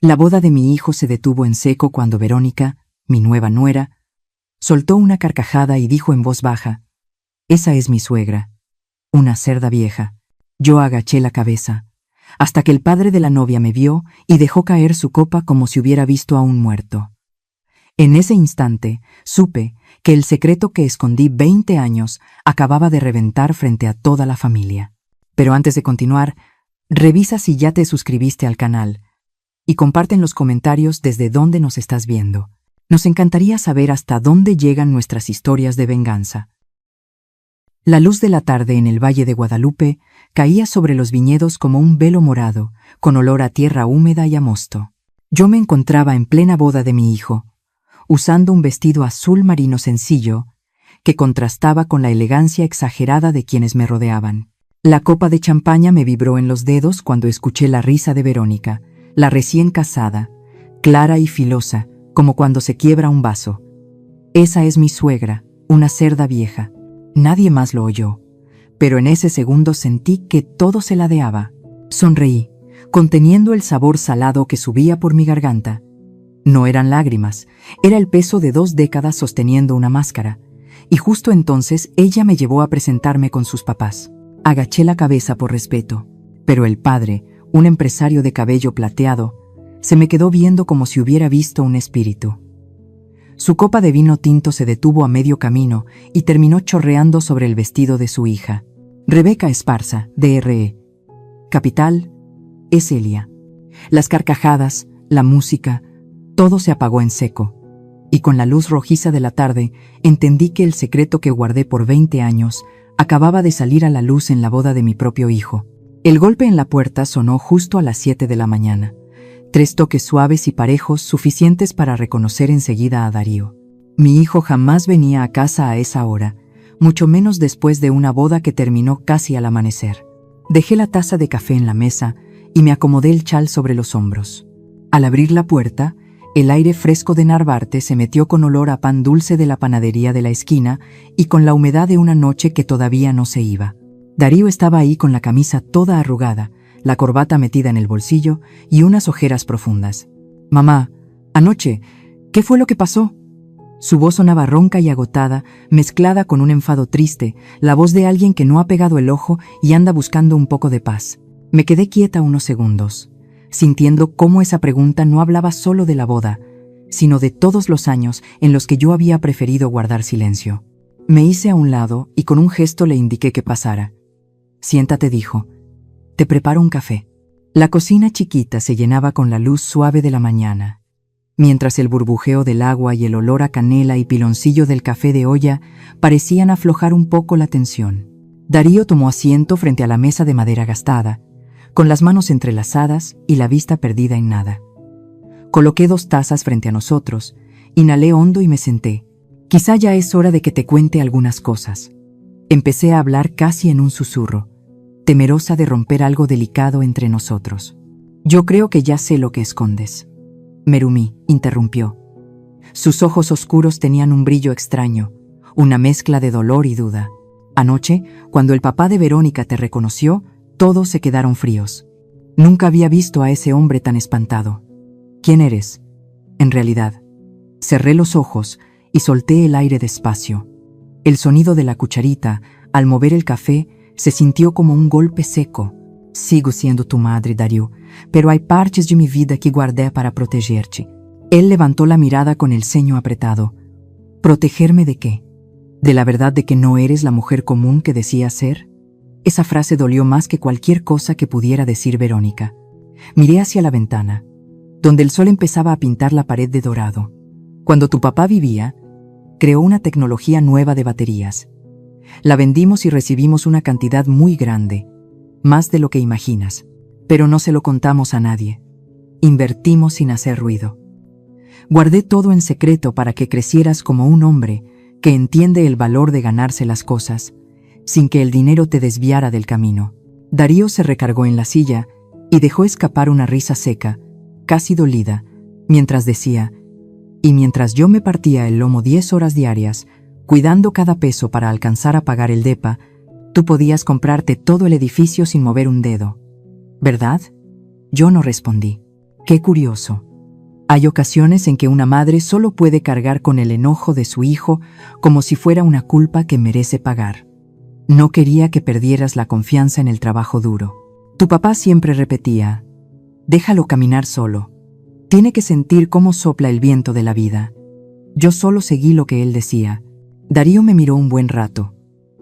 La boda de mi hijo se detuvo en seco cuando Verónica, mi nueva nuera, soltó una carcajada y dijo en voz baja: «Esa es mi suegra, una cerda vieja». Yo agaché la cabeza, hasta que el padre de la novia me vio y dejó caer su copa como si hubiera visto a un muerto. En ese instante supe que el secreto que escondí 20 años acababa de reventar frente a toda la familia. Pero antes de continuar, revisa si ya te suscribiste al canal y comparte en los comentarios desde dónde nos estás viendo. Nos encantaría saber hasta dónde llegan nuestras historias de venganza. La luz de la tarde en el Valle de Guadalupe caía sobre los viñedos como un velo morado, con olor a tierra húmeda y a mosto. Yo me encontraba en plena boda de mi hijo, usando un vestido azul marino sencillo que contrastaba con la elegancia exagerada de quienes me rodeaban. La copa de champaña me vibró en los dedos cuando escuché la risa de Verónica, la recién casada, clara y filosa, como cuando se quiebra un vaso. «Esa es mi suegra, una cerda vieja». Nadie más lo oyó, pero en ese segundo sentí que todo se ladeaba. Sonreí, conteniendo el sabor salado que subía por mi garganta. No eran lágrimas, era el peso de 2 décadas sosteniendo una máscara, y justo entonces ella me llevó a presentarme con sus papás. Agaché la cabeza por respeto, pero el padre, un empresario de cabello plateado, se me quedó viendo como si hubiera visto un espíritu. Su copa de vino tinto se detuvo a medio camino y terminó chorreando sobre el vestido de su hija. Rebeca Esparza, DRE. Capital, Eselia. Las carcajadas, la música, todo se apagó en seco. Y con la luz rojiza de la tarde, entendí que el secreto que guardé por 20 años acababa de salir a la luz en la boda de mi propio hijo. El golpe en la puerta sonó justo a las 7 de la mañana. 3 toques suaves y parejos suficientes para reconocer enseguida a Darío. Mi hijo jamás venía a casa a esa hora, mucho menos después de una boda que terminó casi al amanecer. Dejé la taza de café en la mesa y me acomodé el chal sobre los hombros. Al abrir la puerta, el aire fresco de Narvarte se metió con olor a pan dulce de la panadería de la esquina y con la humedad de una noche que todavía no se iba. Darío estaba ahí con la camisa toda arrugada, la corbata metida en el bolsillo y unas ojeras profundas. «Mamá, anoche, ¿qué fue lo que pasó?». Su voz sonaba ronca y agotada, mezclada con un enfado triste, la voz de alguien que no ha pegado el ojo y anda buscando un poco de paz. Me quedé quieta unos segundos, sintiendo cómo esa pregunta no hablaba solo de la boda, sino de todos los años en los que yo había preferido guardar silencio. Me hice a un lado y con un gesto le indiqué que pasara. «Siéntate», dijo. «Te preparo un café». La cocina chiquita se llenaba con la luz suave de la mañana, mientras el burbujeo del agua y el olor a canela y piloncillo del café de olla parecían aflojar un poco la tensión. Darío tomó asiento frente a la mesa de madera gastada, con las manos entrelazadas y la vista perdida en nada. Coloqué 2 tazas frente a nosotros, inhalé hondo y me senté. «Quizá ya es hora de que te cuente algunas cosas». Empecé a hablar casi en un susurro, temerosa de romper algo delicado entre nosotros. «Yo creo que ya sé lo que escondes». Merumí interrumpió. Sus ojos oscuros tenían un brillo extraño, una mezcla de dolor y duda. «Anoche, cuando el papá de Verónica te reconoció, todos se quedaron fríos. Nunca había visto a ese hombre tan espantado. ¿Quién eres, en realidad?». Cerré los ojos y solté el aire despacio. El sonido de la cucharita, al mover el café, se sintió como un golpe seco. «Sigo siendo tu madre, Darío, pero hay partes de mi vida que guardé para protegerte». Él levantó la mirada con el ceño apretado. «¿Protegerme de qué? ¿De la verdad de que no eres la mujer común que decías ser?». Esa frase dolió más que cualquier cosa que pudiera decir Verónica. Miré hacia la ventana, donde el sol empezaba a pintar la pared de dorado. «Cuando tu papá vivía, creó una tecnología nueva de baterías. La vendimos y recibimos una cantidad muy grande, más de lo que imaginas, pero no se lo contamos a nadie. Invertimos sin hacer ruido. Guardé todo en secreto para que crecieras como un hombre que entiende el valor de ganarse las cosas, sin que el dinero te desviara del camino». Darío se recargó en la silla y dejó escapar una risa seca, casi dolida, mientras decía: «Y mientras yo me partía el lomo 10 horas diarias, cuidando cada peso para alcanzar a pagar el depa, tú podías comprarte todo el edificio sin mover un dedo, ¿verdad?». Yo no respondí. Qué curioso. Hay ocasiones en que una madre solo puede cargar con el enojo de su hijo como si fuera una culpa que merece pagar. No quería que perdieras la confianza en el trabajo duro. Tu papá siempre repetía: déjalo caminar solo. Tiene que sentir cómo sopla el viento de la vida. Yo solo seguí lo que él decía. Darío me miró un buen rato.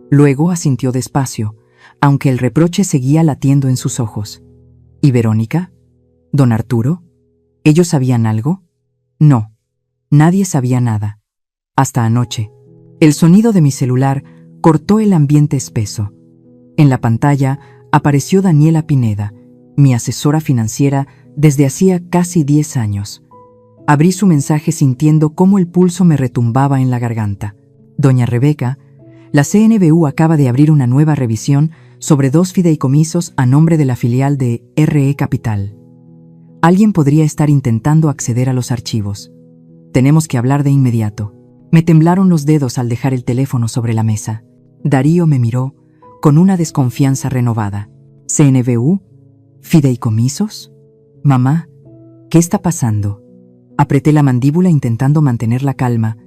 Luego asintió despacio, aunque el reproche seguía latiendo en sus ojos. ¿Y Verónica? ¿Don Arturo? ¿Ellos sabían algo? No, nadie sabía nada. Hasta anoche. El sonido de mi celular cortó el ambiente espeso. En la pantalla apareció Daniela Pineda, mi asesora financiera desde hacía casi 10 años. Abrí su mensaje sintiendo cómo el pulso me retumbaba en la garganta. Doña Rebeca, la CNBU acaba de abrir una nueva revisión sobre 2 fideicomisos a nombre de la filial de RE Capital. Alguien podría estar intentando acceder a los archivos. Tenemos que hablar de inmediato. Me temblaron los dedos al dejar el teléfono sobre la mesa. Darío me miró con una desconfianza renovada. ¿CNBU? ¿Fideicomisos? Mamá, ¿qué está pasando? Apreté la mandíbula intentando mantener la calma.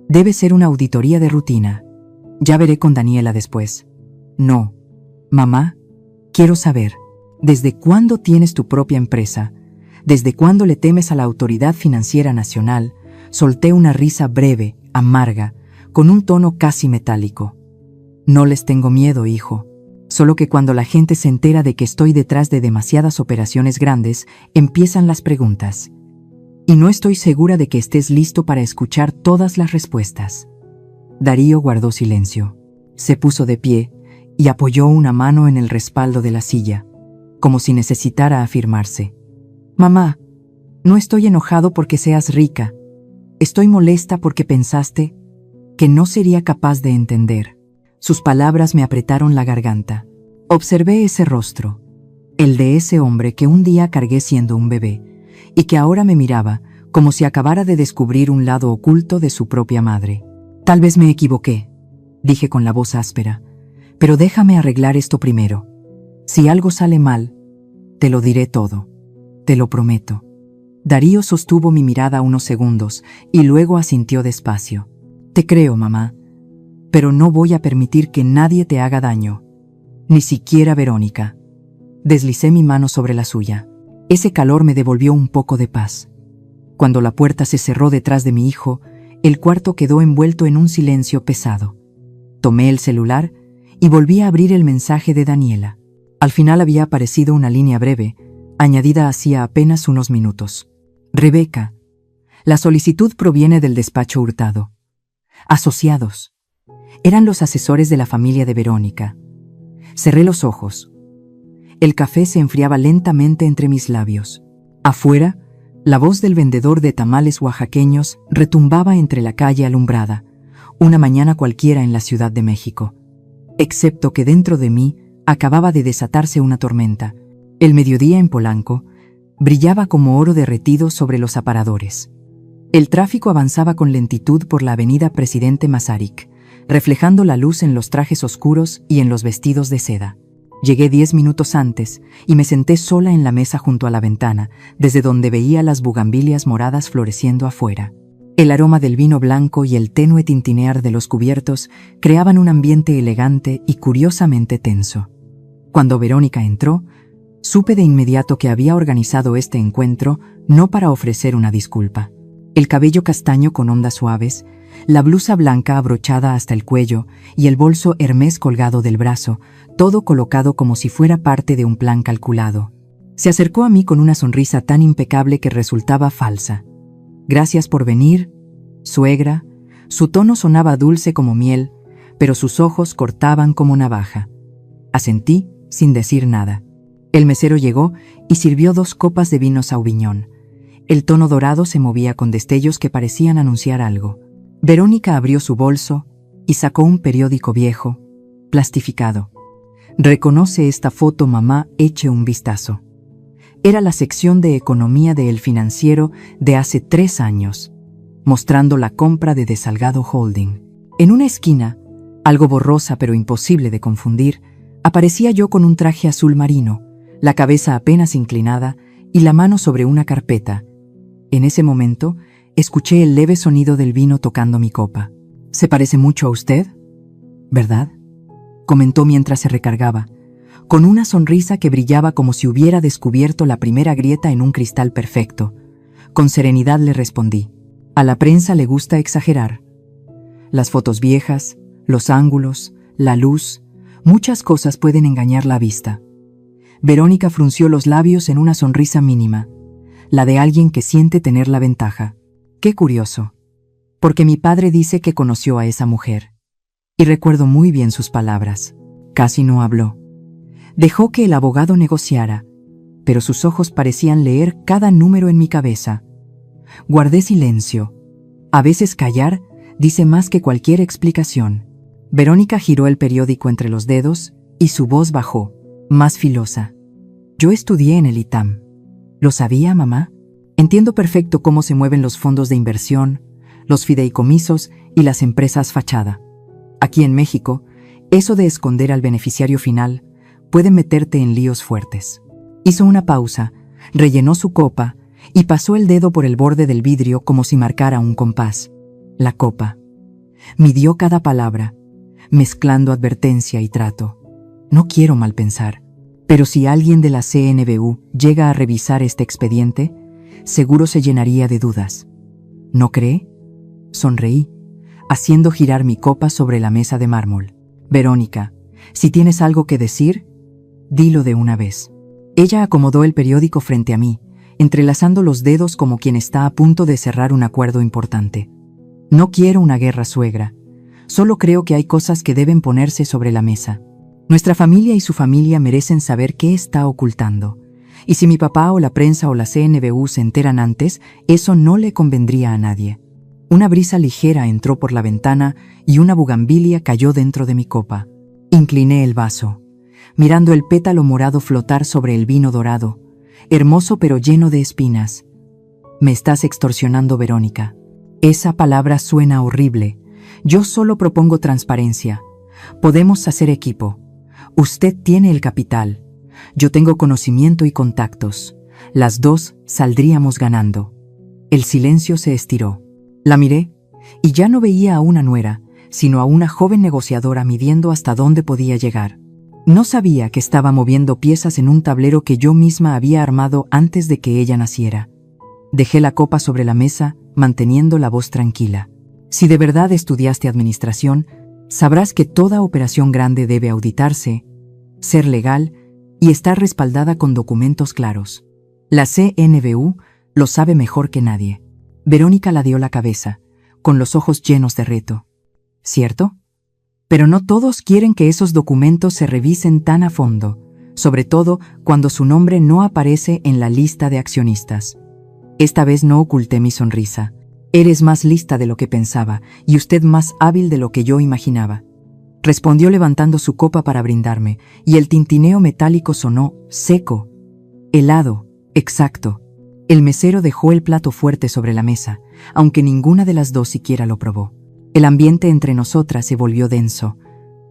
Debe ser una auditoría de rutina. Ya veré con Daniela después. No. Mamá, quiero saber, ¿desde cuándo tienes tu propia empresa? ¿Desde cuándo le temes a la Autoridad Financiera Nacional? Solté una risa breve, amarga, con un tono casi metálico. No les tengo miedo, hijo. Solo que cuando la gente se entera de que estoy detrás de demasiadas operaciones grandes, empiezan las preguntas. Y no estoy segura de que estés listo para escuchar todas las respuestas. Darío guardó silencio. Se puso de pie y apoyó una mano en el respaldo de la silla, como si necesitara afirmarse. Mamá, no estoy enojado porque seas rica. Estoy molesta porque pensaste que no sería capaz de entender. Sus palabras me apretaron la garganta. Observé ese rostro, el de ese hombre que un día cargué siendo un bebé, y que ahora me miraba como si acabara de descubrir un lado oculto de su propia madre. Tal vez me equivoqué, dije con la voz áspera, pero déjame arreglar esto primero. Si algo sale mal, te lo diré todo. Te lo prometo. Darío sostuvo mi mirada unos segundos y luego asintió despacio. Te creo, mamá, pero no voy a permitir que nadie te haga daño, ni siquiera Verónica. Deslicé mi mano sobre la suya. Ese calor me devolvió un poco de paz. Cuando la puerta se cerró detrás de mi hijo, el cuarto quedó envuelto en un silencio pesado. Tomé el celular y volví a abrir el mensaje de Daniela. Al final había aparecido una línea breve, añadida hacía apenas unos minutos. Rebeca, la solicitud proviene del despacho Hurtado. Asociados. Eran los asesores de la familia de Verónica. Cerré los ojos. El café se enfriaba lentamente entre mis labios. Afuera, la voz del vendedor de tamales oaxaqueños retumbaba entre la calle alumbrada, una mañana cualquiera en la Ciudad de México. Excepto que dentro de mí acababa de desatarse una tormenta. El mediodía en Polanco brillaba como oro derretido sobre los aparadores. El tráfico avanzaba con lentitud por la avenida Presidente Masaryk, reflejando la luz en los trajes oscuros y en los vestidos de seda. Llegué 10 minutos antes y me senté sola en la mesa junto a la ventana, desde donde veía las bugambilias moradas floreciendo afuera. El aroma del vino blanco y el tenue tintinear de los cubiertos creaban un ambiente elegante y curiosamente tenso. Cuando Verónica entró, supe de inmediato que había organizado este encuentro no para ofrecer una disculpa. El cabello castaño con ondas suaves, la blusa blanca abrochada hasta el cuello y el bolso Hermès colgado del brazo, todo colocado como si fuera parte de un plan calculado. Se acercó a mí con una sonrisa tan impecable que resultaba falsa. Gracias por venir, suegra. Su tono sonaba dulce como miel, pero sus ojos cortaban como navaja. Asentí sin decir nada. El mesero llegó y sirvió 2 copas de vino Sauvignon. El tono dorado se movía con destellos que parecían anunciar algo. Verónica abrió su bolso y sacó un periódico viejo, plastificado. «Reconoce esta foto, mamá, eche un vistazo». Era la sección de economía de El Financiero de hace 3 años, mostrando la compra de Salgado Holding. En una esquina, algo borrosa pero imposible de confundir, aparecía yo con un traje azul marino, la cabeza apenas inclinada y la mano sobre una carpeta. En ese momento, escuché el leve sonido del vino tocando mi copa. «Se parece mucho a usted, ¿verdad?», comentó mientras se recargaba, con una sonrisa que brillaba como si hubiera descubierto la primera grieta en un cristal perfecto. Con serenidad le respondí: «A la prensa le gusta exagerar. Las fotos viejas, los ángulos, la luz, muchas cosas pueden engañar la vista». Verónica frunció los labios en una sonrisa mínima, la de alguien que siente tener la ventaja. «Qué curioso, porque mi padre dice que conoció a esa mujer. Y recuerdo muy bien sus palabras. Casi no habló. Dejó que el abogado negociara, pero sus ojos parecían leer cada número en mi cabeza. Guardé silencio. A veces callar dice más que cualquier explicación». Verónica giró el periódico entre los dedos y su voz bajó, más filosa. «Yo estudié en el ITAM. ¿Lo sabía, mamá? Entiendo perfecto cómo se mueven los fondos de inversión, los fideicomisos y las empresas fachada. Aquí en México, eso de esconder al beneficiario final puede meterte en líos fuertes». Hizo una pausa, rellenó su copa y pasó el dedo por el borde del vidrio como si marcara un compás. La copa. Midió cada palabra, mezclando advertencia y trato. «No quiero mal pensar, pero si alguien de la CNBU llega a revisar este expediente, seguro se llenaría de dudas. ¿No cree?». Sonreí, haciendo girar mi copa sobre la mesa de mármol. «Verónica, si tienes algo que decir, dilo de una vez». Ella acomodó el periódico frente a mí, entrelazando los dedos como quien está a punto de cerrar un acuerdo importante. «No quiero una guerra, suegra. Solo creo que hay cosas que deben ponerse sobre la mesa. Nuestra familia y su familia merecen saber qué está ocultando. Y si mi papá o la prensa o la CNBU se enteran antes, eso no le convendría a nadie». Una brisa ligera entró por la ventana y una bugambilia cayó dentro de mi copa. Incliné el vaso, mirando el pétalo morado flotar sobre el vino dorado, hermoso pero lleno de espinas. «Me estás extorsionando, Verónica. Esa palabra suena horrible. Yo solo propongo transparencia. Podemos hacer equipo. Usted tiene el capital. Yo tengo conocimiento y contactos. Las dos saldríamos ganando». El silencio se estiró. La miré y ya no veía a una nuera, sino a una joven negociadora midiendo hasta dónde podía llegar. No sabía que estaba moviendo piezas en un tablero que yo misma había armado antes de que ella naciera. Dejé la copa sobre la mesa, manteniendo la voz tranquila. «Si de verdad estudiaste administración, sabrás que toda operación grande debe auditarse, ser legal y estar respaldada con documentos claros. La CNBU lo sabe mejor que nadie». Verónica ladeó la cabeza, con los ojos llenos de reto. «¿Cierto? Pero no todos quieren que esos documentos se revisen tan a fondo, sobre todo cuando su nombre no aparece en la lista de accionistas». Esta vez no oculté mi sonrisa. «Eres más lista de lo que pensaba y usted más hábil de lo que yo imaginaba», respondió levantando su copa para brindarme, y el tintineo metálico sonó seco, helado, exacto. El mesero dejó el plato fuerte sobre la mesa, aunque ninguna de las dos siquiera lo probó. El ambiente entre nosotras se volvió denso,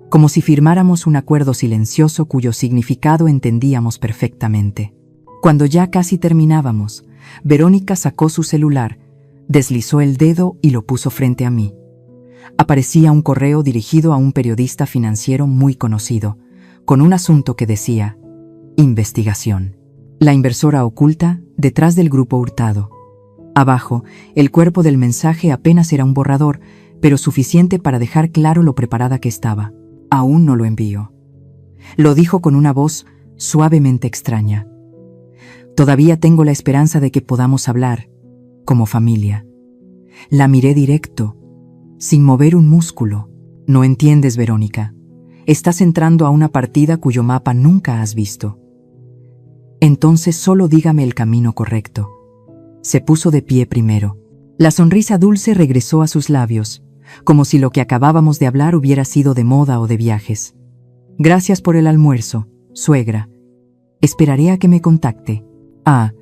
como si firmáramos un acuerdo silencioso cuyo significado entendíamos perfectamente. Cuando ya casi terminábamos, Verónica sacó su celular, deslizó el dedo y lo puso frente a mí. Aparecía un correo dirigido a un periodista financiero muy conocido, con un asunto que decía: «Investigación. La inversora oculta detrás del grupo Hurtado». Abajo, el cuerpo del mensaje apenas era un borrador, pero suficiente para dejar claro lo preparada que estaba. «Aún no lo envío», lo dijo con una voz suavemente extraña. «Todavía tengo la esperanza de que podamos hablar, como familia». La miré directo, sin mover un músculo. «No entiendes, Verónica. Estás entrando a una partida cuyo mapa nunca has visto. Entonces solo dígame el camino correcto». Se puso de pie primero. La sonrisa dulce regresó a sus labios, como si lo que acabábamos de hablar hubiera sido de moda o de viajes. «Gracias por el almuerzo, suegra. Esperaré a que me contacte. Ah,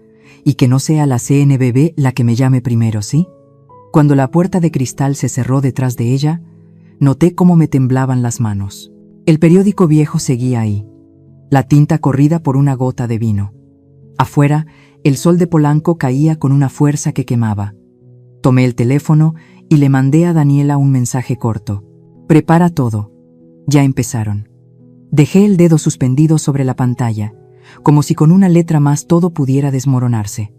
y que no sea la CNBB la que me llame primero, ¿sí?». Cuando la puerta de cristal se cerró detrás de ella, noté cómo me temblaban las manos. El periódico viejo seguía ahí, la tinta corrida por una gota de vino. Afuera, El sol de Polanco caía con una fuerza que quemaba. Tomé el teléfono y le mandé a Daniela un mensaje corto. Prepara todo. Ya empezaron. Dejé el dedo suspendido sobre la pantalla, como si con una letra más todo pudiera desmoronarse.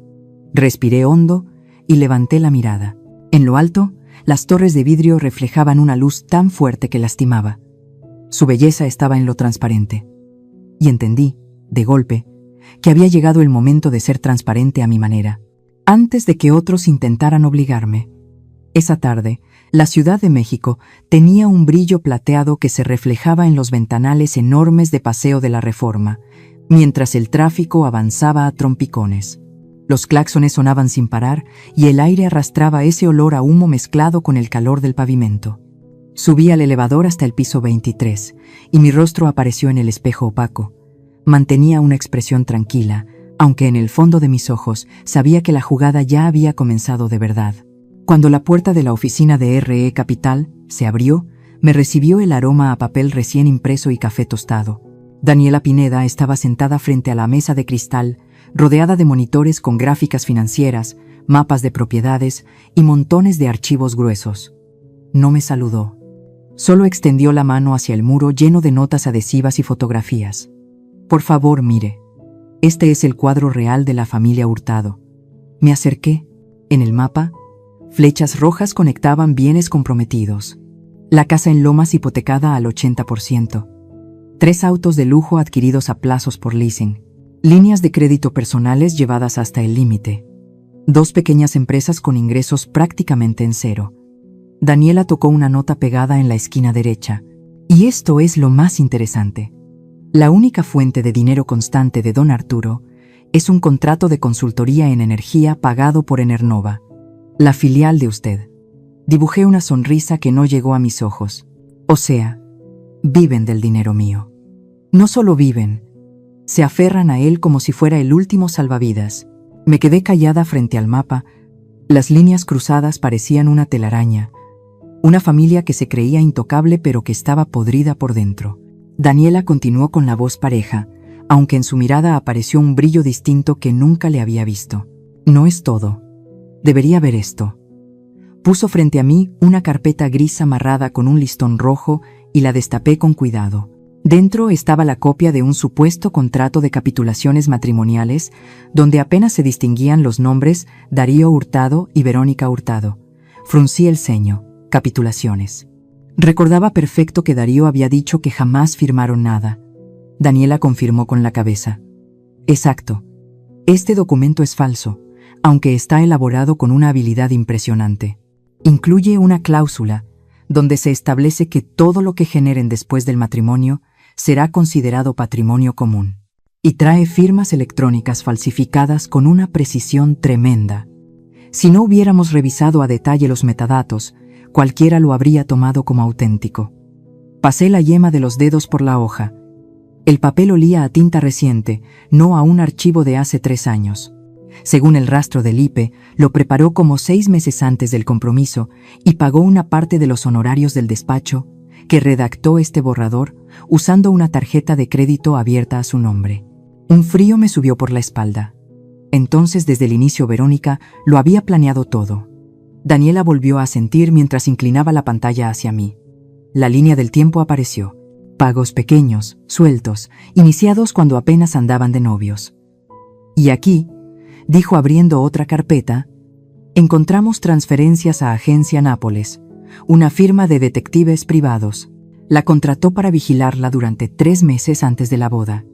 Respiré hondo y levanté la mirada. En lo alto, las torres de vidrio reflejaban una luz tan fuerte que lastimaba. Su belleza estaba en lo transparente. Y entendí, de golpe, que había llegado el momento de ser transparente a mi manera, antes de que otros intentaran obligarme. Esa tarde, la Ciudad de México tenía un brillo plateado que se reflejaba en los ventanales enormes de Paseo de la Reforma, mientras el tráfico avanzaba a trompicones. Los claxones sonaban sin parar y el aire arrastraba ese olor a humo mezclado con el calor del pavimento. Subí al elevador hasta el piso 23 y mi rostro apareció en el espejo opaco. Mantenía una expresión tranquila, aunque en el fondo de mis ojos sabía que la jugada ya había comenzado de verdad. Cuando la puerta de la oficina de RE Capital se abrió, me recibió el aroma a papel recién impreso y café tostado. Daniela Pineda estaba sentada frente a la mesa de cristal, rodeada de monitores con gráficas financieras, mapas de propiedades y montones de archivos gruesos. No me saludó. Solo extendió la mano hacia el muro lleno de notas adhesivas y fotografías. Por favor, mire. Este es el cuadro real de la familia Hurtado. Me acerqué. En el mapa, flechas rojas conectaban bienes comprometidos. La casa en Lomas hipotecada al 80%. 3 autos de lujo adquiridos a plazos por leasing. Líneas de crédito personales llevadas hasta el límite. 2 pequeñas empresas con ingresos prácticamente en cero. Daniela tocó una nota pegada en la esquina derecha. Y esto es lo más interesante. La única fuente de dinero constante de don Arturo es un contrato de consultoría en energía pagado por Enernova, la filial de usted. Dibujé una sonrisa que no llegó a mis ojos. O sea, viven del dinero mío. No solo viven, se aferran a él como si fuera el último salvavidas. Me quedé callada frente al mapa. Las líneas cruzadas parecían una telaraña. Una familia que se creía intocable pero que estaba podrida por dentro. Daniela continuó con la voz pareja, aunque en su mirada apareció un brillo distinto que nunca le había visto. No es todo. Debería ver esto. Puso frente a mí una carpeta gris amarrada con un listón rojo y la destapé con cuidado. Dentro estaba la copia de un supuesto contrato de capitulaciones matrimoniales donde apenas se distinguían los nombres Darío Hurtado y Verónica Hurtado. Fruncí el ceño. Capitulaciones. Recordaba perfecto que Darío había dicho que jamás firmaron nada. Daniela confirmó con la cabeza. Exacto. Este documento es falso, aunque está elaborado con una habilidad impresionante. Incluye una cláusula donde se establece que todo lo que generen después del matrimonio será considerado patrimonio común. Y trae firmas electrónicas falsificadas con una precisión tremenda. Si no hubiéramos revisado a detalle los metadatos, cualquiera lo habría tomado como auténtico. Pasé la yema de los dedos por la hoja. El papel olía a tinta reciente, no a un archivo de hace 3 años. Según el rastro del IPE, lo preparó como 6 meses antes del compromiso y pagó una parte de los honorarios del despacho que redactó este borrador usando una tarjeta de crédito abierta a su nombre. Un frío me subió por la espalda. Entonces, desde el inicio, Verónica lo había planeado todo. Daniela volvió a asentir mientras inclinaba la pantalla hacia mí. La línea del tiempo apareció. Pagos pequeños, sueltos, iniciados cuando apenas andaban de novios. Y aquí, dijo abriendo otra carpeta, encontramos transferencias a Agencia Nápoles, una firma de detectives privados. La contrató para vigilarla durante 3 meses antes de la boda.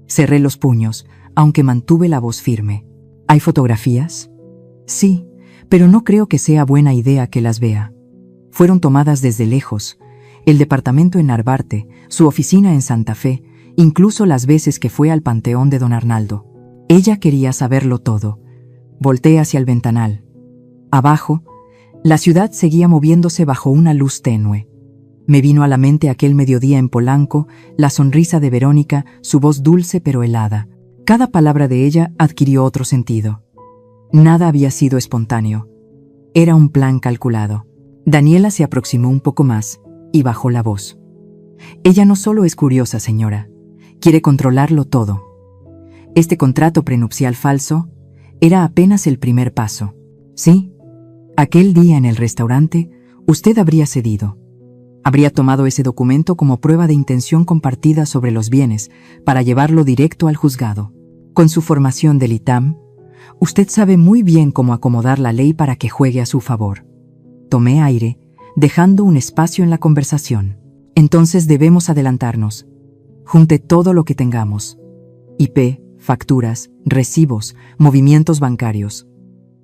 Cerré los puños, aunque mantuve la voz firme. ¿Hay fotografías? Sí, pero no creo que sea buena idea que las vea. Fueron tomadas desde lejos. El departamento en Narvarte, su oficina en Santa Fe, incluso las veces que fue al panteón de don Arnaldo. Ella quería saberlo todo. Volté hacia el ventanal. Abajo, la ciudad seguía moviéndose bajo una luz tenue. Me vino a la mente aquel mediodía en Polanco, la sonrisa de Verónica, su voz dulce pero helada. Cada palabra de ella adquirió otro sentido. Nada había sido espontáneo. Era un plan calculado. Daniela se aproximó un poco más y bajó la voz. Ella no solo es curiosa, señora. Quiere controlarlo todo. Este contrato prenupcial falso Era apenas el primer paso. Sí, aquel día en el restaurante, usted habría cedido. Habría tomado ese documento como prueba de intención compartida sobre los bienes para llevarlo directo al juzgado. Con su formación del ITAM, usted sabe muy bien cómo acomodar la ley para que juegue a su favor. Tomé aire, dejando un espacio en la conversación. Entonces debemos adelantarnos. Junte todo lo que tengamos. IP, facturas, recibos, movimientos bancarios.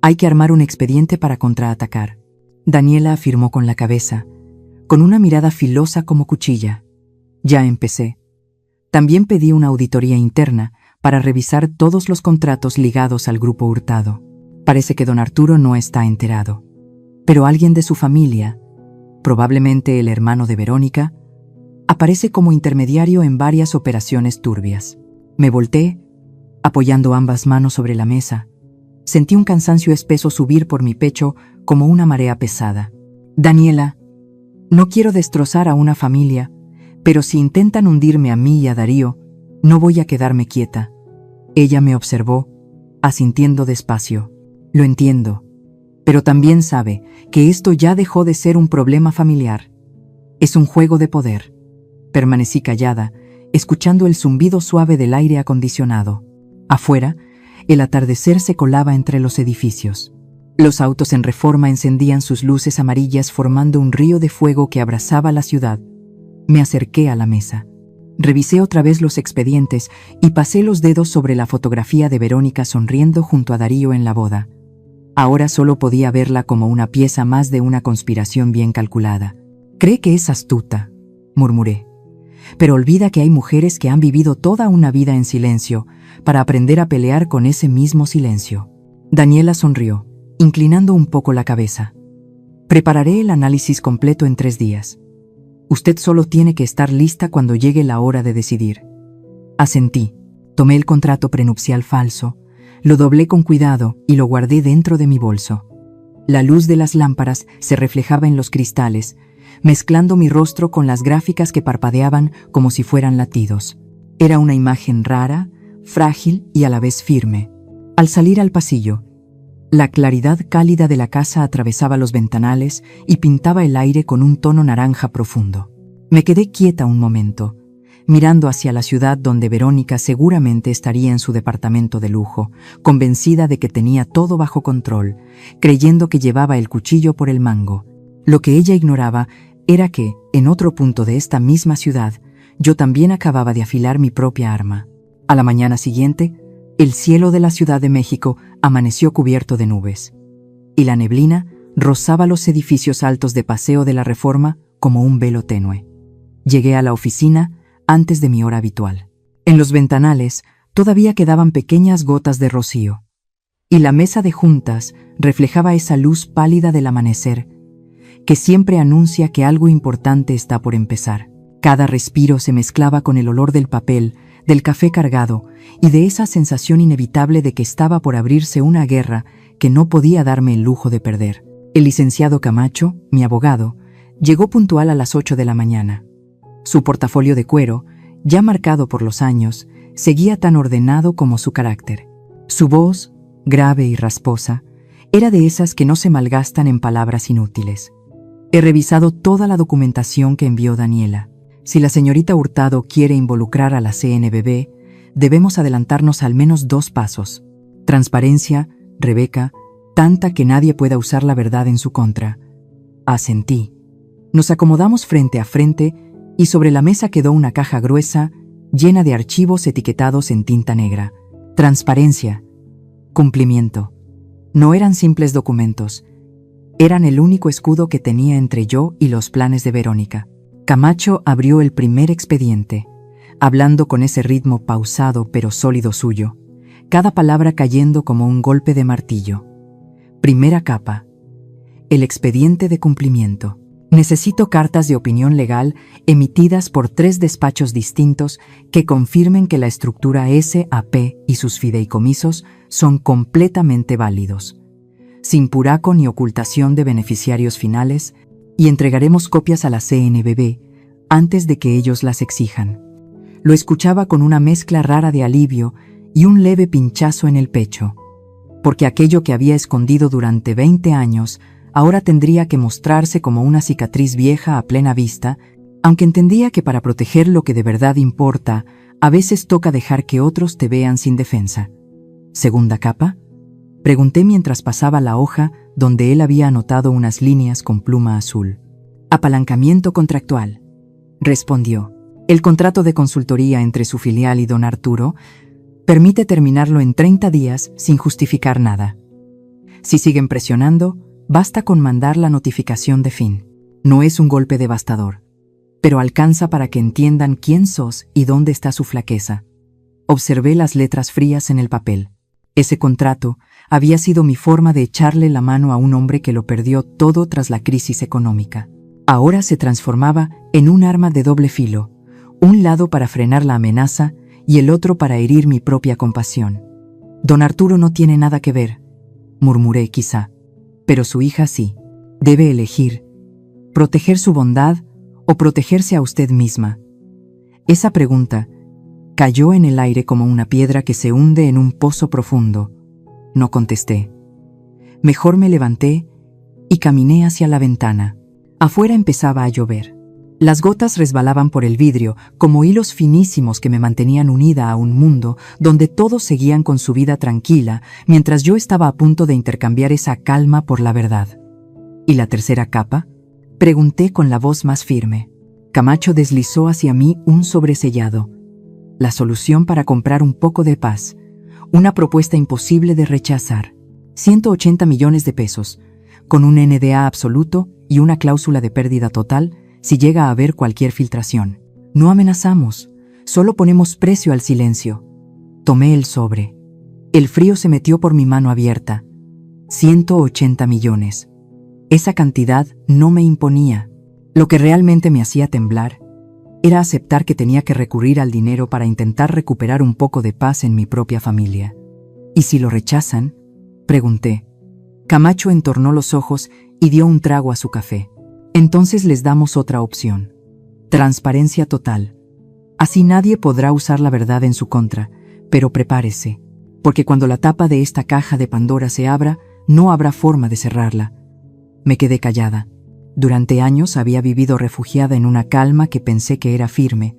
Hay que armar un expediente para contraatacar. Daniela afirmó con la cabeza, con una mirada filosa como cuchilla. Ya empecé. También pedí una auditoría interna para revisar todos los contratos ligados al grupo Hurtado. Parece que don Arturo no está enterado. Pero alguien de su familia, probablemente el hermano de Verónica, aparece como intermediario en varias operaciones turbias. Me volteé, apoyando ambas manos sobre la mesa. Sentí un cansancio espeso subir por mi pecho como una marea pesada. Daniela, no quiero destrozar a una familia, pero si intentan hundirme a mí y a Darío, no voy a quedarme quieta. Ella me observó, asintiendo despacio. Lo entiendo, pero también sabe que esto ya dejó de ser un problema familiar. Es un juego de poder. Permanecí callada, escuchando el zumbido suave del aire acondicionado. Afuera, el atardecer se colaba entre los edificios. Los autos en Reforma encendían sus luces amarillas formando un río de fuego que abrazaba la ciudad. Me acerqué a la mesa. Revisé otra vez los expedientes y pasé los dedos sobre la fotografía de Verónica sonriendo junto a Darío en la boda. Ahora solo podía verla como una pieza más de una conspiración bien calculada. «Cree que es astuta», murmuré. «Pero olvida que hay mujeres que han vivido toda una vida en silencio para aprender a pelear con ese mismo silencio». Daniela sonrió, inclinando un poco la cabeza. «Prepararé el análisis completo en 3 días. Usted solo tiene que estar lista cuando llegue la hora de decidir». Asentí. Tomé el contrato prenupcial falso, lo doblé con cuidado y lo guardé dentro de mi bolso. La luz de las lámparas se reflejaba en los cristales, mezclando mi rostro con las gráficas que parpadeaban como si fueran latidos. Era una imagen rara, frágil y a la vez firme. Al salir al pasillo, la claridad cálida de la casa atravesaba los ventanales y pintaba el aire con un tono naranja profundo. Me quedé quieta un momento, mirando hacia la ciudad donde Verónica seguramente estaría en su departamento de lujo, convencida de que tenía todo bajo control, creyendo que llevaba el cuchillo por el mango. Lo que ella ignoraba era que, en otro punto de esta misma ciudad, yo también acababa de afilar mi propia arma. A la mañana siguiente, el cielo de la Ciudad de México amaneció cubierto de nubes, y la neblina rozaba los edificios altos de Paseo de la Reforma como un velo tenue. Llegué a la oficina antes de mi hora habitual. En los ventanales todavía quedaban pequeñas gotas de rocío, y la mesa de juntas reflejaba esa luz pálida del amanecer, que siempre anuncia que algo importante está por empezar. Cada respiro se mezclaba con el olor del papel, del café cargado y de esa sensación inevitable de que estaba por abrirse una guerra que no podía darme el lujo de perder. El licenciado Camacho, mi abogado, llegó puntual a las 8 de la mañana. Su portafolio de cuero, ya marcado por los años, seguía tan ordenado como su carácter. Su voz, grave y rasposa, era de esas que no se malgastan en palabras inútiles. He revisado toda la documentación que envió Daniela. Si la señorita Hurtado quiere involucrar a la CNBB, debemos adelantarnos al menos 2 pasos. Transparencia, Rebeca, tanta que nadie pueda usar la verdad en su contra. Asentí. Nos acomodamos frente a frente y sobre la mesa quedó una caja gruesa, llena de archivos etiquetados en tinta negra. Transparencia. Cumplimiento. No eran simples documentos. Eran el único escudo que tenía entre yo y los planes de Verónica. Camacho abrió el primer expediente, hablando con ese ritmo pausado pero sólido suyo, cada palabra cayendo como un golpe de martillo. Primera capa. El expediente de cumplimiento. Necesito cartas de opinión legal emitidas por 3 despachos distintos que confirmen que la estructura SAP y sus fideicomisos son completamente válidos, sin puraco ni ocultación de beneficiarios finales, y entregaremos copias a la CNBB antes de que ellos las exijan. Lo escuchaba con una mezcla rara de alivio y un leve pinchazo en el pecho. porque aquello que había escondido durante 20 años ahora tendría que mostrarse como una cicatriz vieja a plena vista, aunque entendía que para proteger lo que de verdad importa, a veces toca dejar que otros te vean sin defensa. ¿Segunda capa? Pregunté mientras pasaba la hoja donde él había anotado unas líneas con pluma azul. Apalancamiento contractual, respondió. El contrato de consultoría entre su filial y don Arturo permite terminarlo en 30 días sin justificar nada. Si siguen presionando, basta con mandar la notificación de fin. No es un golpe devastador, pero alcanza para que entiendan quién sos y dónde está su flaqueza. Observé las letras frías en el papel. Ese contrato había sido mi forma de echarle la mano a un hombre que lo perdió todo tras la crisis económica. Ahora se transformaba en un arma de doble filo, un lado para frenar la amenaza y el otro para herir mi propia compasión. Don Arturo no tiene nada que ver, murmuré quizá, pero su hija sí. Debe elegir, proteger su bondad o protegerse a usted misma. Esa pregunta cayó en el aire como una piedra que se hunde en un pozo profundo. No contesté. Mejor me levanté y caminé hacia la ventana. Afuera empezaba a llover. Las gotas resbalaban por el vidrio como hilos finísimos que me mantenían unida a un mundo donde todos seguían con su vida tranquila, mientras yo estaba a punto de intercambiar esa calma por la verdad. ¿Y la tercera capa? Pregunté con la voz más firme. Camacho deslizó hacia mí un sobresellado. La solución para comprar un poco de paz. Una propuesta imposible de rechazar. 180 millones de pesos, con un NDA absoluto y una cláusula de pérdida total si llega a haber cualquier filtración. No amenazamos, solo ponemos precio al silencio. Tomé el sobre. El frío se metió por mi mano abierta. 180 millones. Esa cantidad no me imponía. Lo que realmente me hacía temblar era aceptar que tenía que recurrir al dinero para intentar recuperar un poco de paz en mi propia familia. ¿Y si lo rechazan?, pregunté. Camacho entornó los ojos y dio un trago a su café. Entonces les damos otra opción. Transparencia total. Así nadie podrá usar la verdad en su contra, pero prepárese, porque cuando la tapa de esta caja de Pandora se abra, no habrá forma de cerrarla. Me quedé callada. Durante años había vivido refugiada en una calma que pensé que era firme,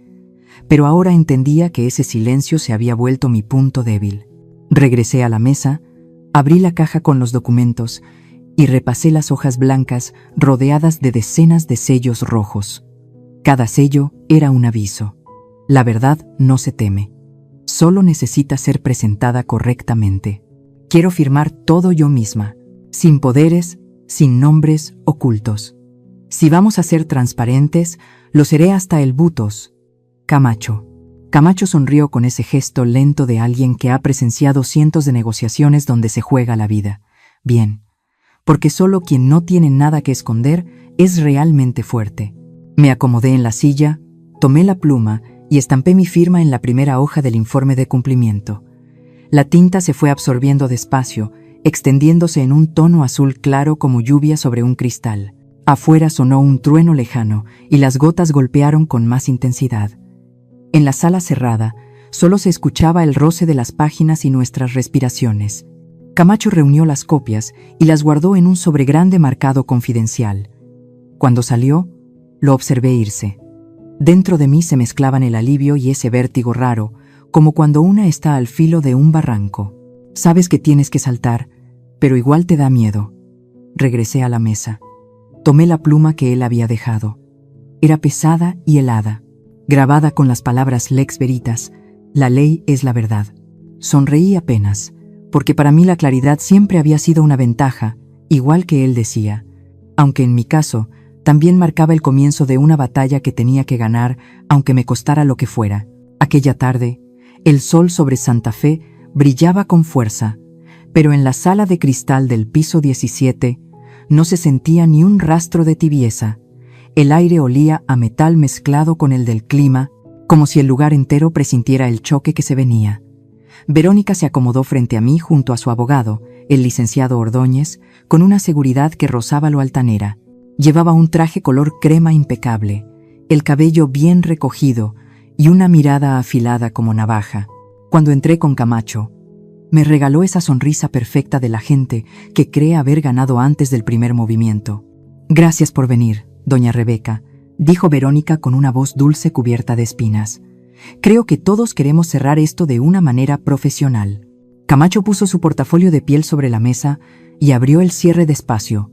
pero ahora entendía que ese silencio se había vuelto mi punto débil. Regresé a la mesa, abrí la caja con los documentos y repasé las hojas blancas rodeadas de decenas de sellos rojos. Cada sello era un aviso. La verdad no se teme. Solo necesita ser presentada correctamente. Quiero firmar todo yo misma, sin poderes, sin nombres ocultos. Si vamos a ser transparentes, lo seré hasta el butos. Camacho. Camacho sonrió con ese gesto lento de alguien que ha presenciado cientos de negociaciones donde se juega la vida. Bien, porque solo quien no tiene nada que esconder es realmente fuerte. Me acomodé en la silla, tomé la pluma y estampé mi firma en la primera hoja del informe de cumplimiento. La tinta se fue absorbiendo despacio, extendiéndose en un tono azul claro como lluvia sobre un cristal. Afuera sonó un trueno lejano y las gotas golpearon con más intensidad. En la sala cerrada, solo se escuchaba el roce de las páginas y nuestras respiraciones. Camacho reunió las copias y las guardó en un sobregrande marcado confidencial. Cuando salió, lo observé irse. Dentro de mí se mezclaban el alivio y ese vértigo raro, como cuando una está al filo de un barranco. Sabes que tienes que saltar, pero igual te da miedo. Regresé a la mesa. Tomé la pluma que él había dejado. Era pesada y helada, grabada con las palabras Lex Veritas, la ley es la verdad. Sonreí apenas, porque para mí la claridad siempre había sido una ventaja, igual que él decía, aunque en mi caso también marcaba el comienzo de una batalla que tenía que ganar, aunque me costara lo que fuera. Aquella tarde, el sol sobre Santa Fe brillaba con fuerza, pero en la sala de cristal del piso 17 no se sentía ni un rastro de tibieza. El aire olía a metal mezclado con el del clima, como si el lugar entero presintiera el choque que se venía. Verónica se acomodó frente a mí junto a su abogado, el licenciado Ordóñez, con una seguridad que rozaba lo altanera. Llevaba un traje color crema impecable, el cabello bien recogido y una mirada afilada como navaja. Cuando entré con Camacho, Me regaló esa sonrisa perfecta de la gente que cree haber ganado antes del primer movimiento. Gracias por venir, doña Rebeca, dijo Verónica con una voz dulce cubierta de espinas. Creo que todos queremos cerrar esto de una manera profesional. Camacho puso su portafolio de piel sobre la mesa y abrió el cierre despacio.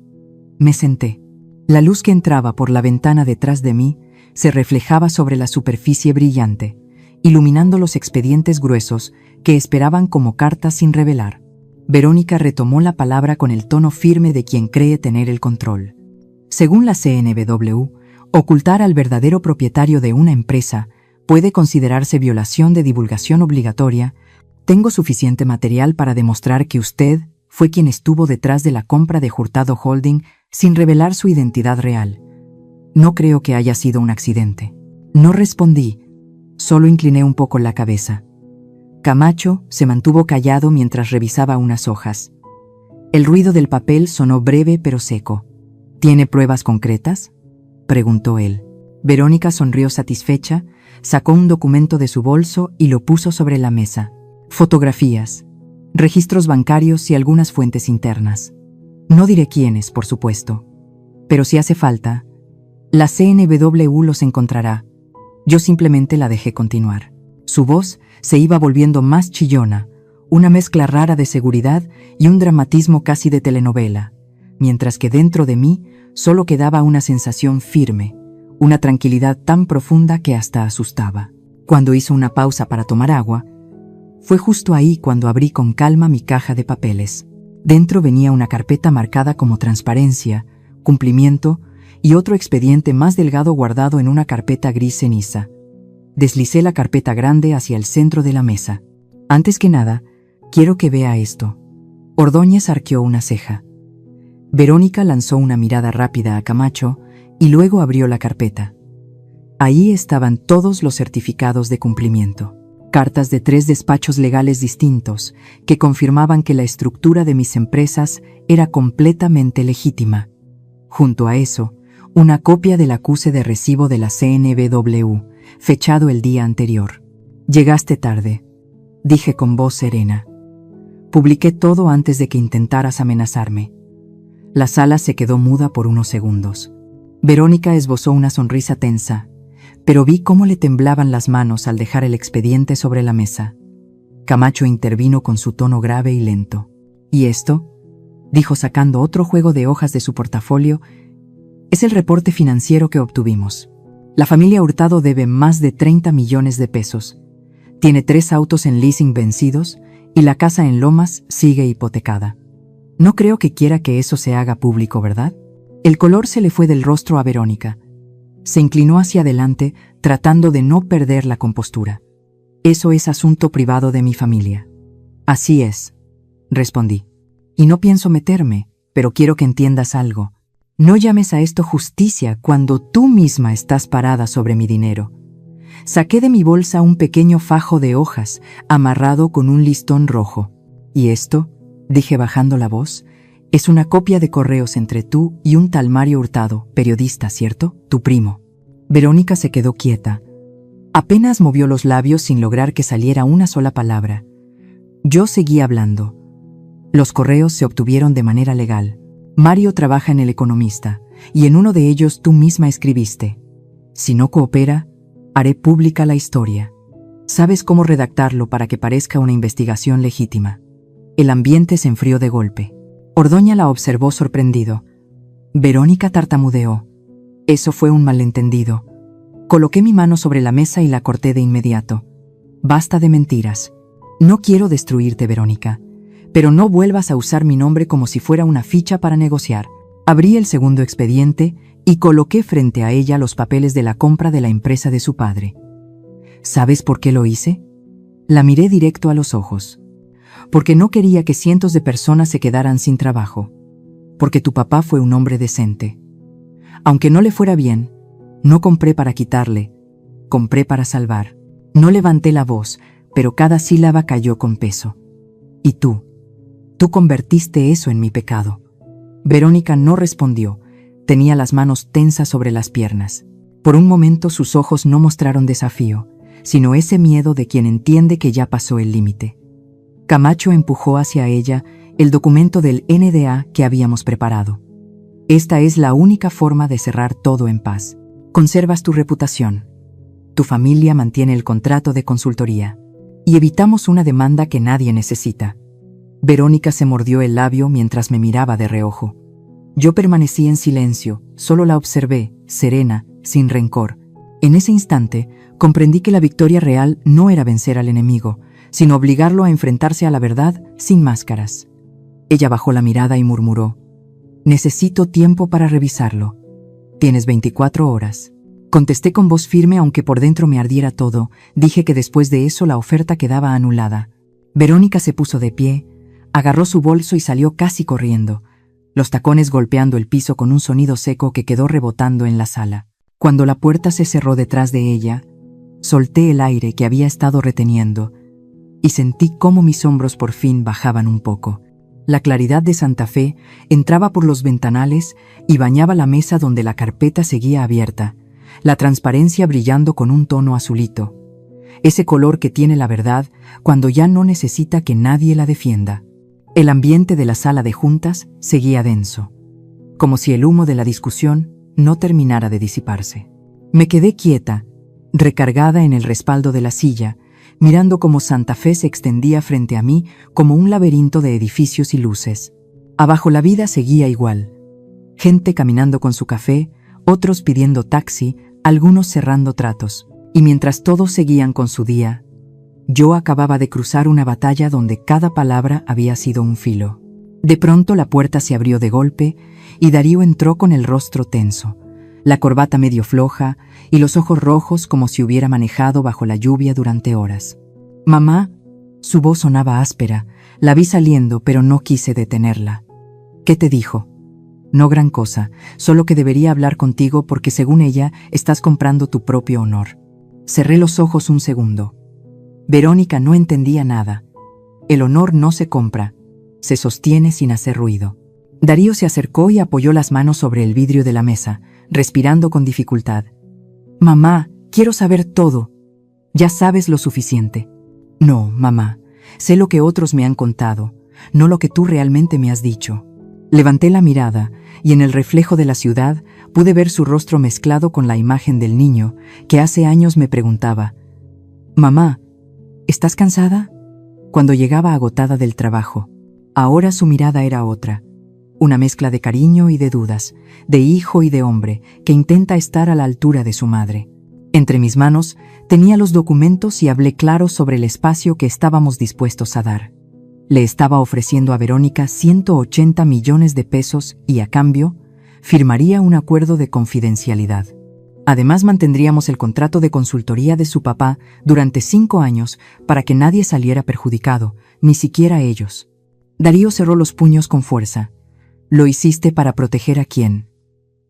Me senté. La luz que entraba por la ventana detrás de mí se reflejaba sobre la superficie brillante, iluminando los expedientes gruesos que esperaban como cartas sin revelar. Verónica retomó la palabra con el tono firme de quien cree tener el control. Según la CNBW, ocultar al verdadero propietario de una empresa puede considerarse violación de divulgación obligatoria. Tengo suficiente material para demostrar que usted fue quien estuvo detrás de la compra de Hurtado Holding sin revelar su identidad real. No creo que haya sido un accidente. No respondí, solo incliné un poco la cabeza. Camacho se mantuvo callado mientras revisaba unas hojas. El ruido del papel sonó breve pero seco. ¿Tiene pruebas concretas?, preguntó él. Verónica sonrió satisfecha, sacó un documento de su bolso y lo puso sobre la mesa. Fotografías, registros bancarios y algunas fuentes internas. No diré quiénes, por supuesto. Pero si hace falta, la CNBW los encontrará. Yo simplemente la dejé continuar. Su voz se iba volviendo más chillona, una mezcla rara de seguridad y un dramatismo casi de telenovela, mientras que dentro de mí solo quedaba una sensación firme, una tranquilidad tan profunda que hasta asustaba. Cuando hizo una pausa para tomar agua, fue justo ahí cuando abrí con calma mi caja de papeles. Dentro venía una carpeta marcada como transparencia, cumplimiento y otro expediente más delgado guardado en una carpeta gris ceniza. Deslicé la carpeta grande hacia el centro de la mesa. Antes que nada, quiero que vea esto. Ordóñez arqueó una ceja. Verónica lanzó una mirada rápida a Camacho y luego abrió la carpeta. Ahí estaban todos los certificados de cumplimiento. Cartas de 3 despachos legales distintos que confirmaban que la estructura de mis empresas era completamente legítima. Junto a eso, una copia del acuse de recibo de la CNBW, fechado el día anterior. Llegaste tarde, dije con voz serena. Publiqué todo antes de que intentaras amenazarme. La sala se quedó muda por unos segundos. Verónica esbozó una sonrisa tensa, pero vi cómo le temblaban las manos al dejar el expediente sobre la mesa. Camacho intervino con su tono grave y lento. ¿Y esto?, dijo sacando otro juego de hojas de su portafolio. Es el reporte financiero que obtuvimos. La familia Hurtado debe más de 30 millones de pesos. Tiene 3 autos en leasing vencidos y la casa en Lomas sigue hipotecada. No creo que quiera que eso se haga público, ¿verdad? El color se le fue del rostro a Verónica. Se inclinó hacia adelante, tratando de no perder la compostura. Eso es asunto privado de mi familia. Así es, respondí. Y no pienso meterme, pero quiero que entiendas algo. No llames a esto justicia cuando tú misma estás parada sobre mi dinero. Saqué de mi bolsa un pequeño fajo de hojas, amarrado con un listón rojo. ¿Y esto?, dije bajando la voz, es una copia de correos entre tú y un tal Mario Hurtado, periodista, ¿cierto? Tu primo. Verónica se quedó quieta. Apenas movió los labios sin lograr que saliera una sola palabra. Yo seguí hablando. Los correos se obtuvieron de manera legal. Mario trabaja en El Economista, y en uno de ellos tú misma escribiste: si no coopera, haré pública la historia. Sabes cómo redactarlo para que parezca una investigación legítima. El ambiente se enfrió de golpe. Ordóñez la observó sorprendido. Verónica tartamudeó. Eso fue un malentendido. Coloqué mi mano sobre la mesa y la corté de inmediato. Basta de mentiras. No quiero destruirte, Verónica, pero no vuelvas a usar mi nombre como si fuera una ficha para negociar. Abrí el segundo expediente y coloqué frente a ella los papeles de la compra de la empresa de su padre. ¿Sabes por qué lo hice? La miré directo a los ojos. Porque no quería que cientos de personas se quedaran sin trabajo. Porque tu papá fue un hombre decente. Aunque no le fuera bien, no compré para quitarle, compré para salvar. No levanté la voz, pero cada sílaba cayó con peso. Y tú convertiste eso en mi pecado. Verónica no respondió, tenía las manos tensas sobre las piernas. Por un momento sus ojos no mostraron desafío, sino ese miedo de quien entiende que ya pasó el límite. Camacho empujó hacia ella el documento del NDA que habíamos preparado. Esta es la única forma de cerrar todo en paz. Conservas tu reputación. Tu familia mantiene el contrato de consultoría. Y evitamos una demanda que nadie necesita. Verónica se mordió el labio mientras me miraba de reojo. Yo permanecí en silencio, solo la observé, serena, sin rencor. En ese instante, comprendí que la victoria real no era vencer al enemigo, sino obligarlo a enfrentarse a la verdad sin máscaras. Ella bajó la mirada y murmuró: «Necesito tiempo para revisarlo». «Tienes 24 horas». Contesté con voz firme, aunque por dentro me ardiera todo. Dije que después de eso la oferta quedaba anulada. Verónica se puso de pie, agarró su bolso y salió casi corriendo, los tacones golpeando el piso con un sonido seco que quedó rebotando en la sala. Cuando la puerta se cerró detrás de ella, solté el aire que había estado reteniendo y sentí cómo mis hombros por fin bajaban un poco. La claridad de Santa Fe entraba por los ventanales y bañaba la mesa donde la carpeta seguía abierta, la transparencia brillando con un tono azulito, ese color que tiene la verdad cuando ya no necesita que nadie la defienda. El ambiente de la sala de juntas seguía denso, como si el humo de la discusión no terminara de disiparse. Me quedé quieta, recargada en el respaldo de la silla, mirando cómo Santa Fe se extendía frente a mí como un laberinto de edificios y luces. Abajo la vida seguía igual. Gente caminando con su café, otros pidiendo taxi, algunos cerrando tratos. Y mientras todos seguían con su día, yo acababa de cruzar una batalla donde cada palabra había sido un filo. De pronto la puerta se abrió de golpe y Darío entró con el rostro tenso, la corbata medio floja y los ojos rojos como si hubiera manejado bajo la lluvia durante horas. «Mamá», su voz sonaba áspera, la vi saliendo pero no quise detenerla. «¿Qué te dijo?» «No gran cosa, solo que debería hablar contigo porque según ella estás comprando tu propio honor». Cerré los ojos un segundo. Verónica no entendía nada. El honor no se compra, se sostiene sin hacer ruido. Darío se acercó y apoyó las manos sobre el vidrio de la mesa, respirando con dificultad. «Mamá, quiero saber todo. Ya sabes lo suficiente». «No, mamá, sé lo que otros me han contado, no lo que tú realmente me has dicho». Levanté la mirada y en el reflejo de la ciudad pude ver su rostro mezclado con la imagen del niño que hace años me preguntaba: «Mamá, ¿estás cansada?», cuando llegaba agotada del trabajo. Ahora su mirada era otra, una mezcla de cariño y de dudas, de hijo y de hombre que intenta estar a la altura de su madre. Entre mis manos tenía los documentos y hablé claro sobre el espacio que estábamos dispuestos a dar. Le estaba ofreciendo a Verónica 180 millones de pesos y a cambio firmaría un acuerdo de confidencialidad. Además mantendríamos el contrato de consultoría de su papá durante 5 años para que nadie saliera perjudicado, ni siquiera ellos. Darío cerró los puños con fuerza. «¿Lo hiciste para proteger a quién?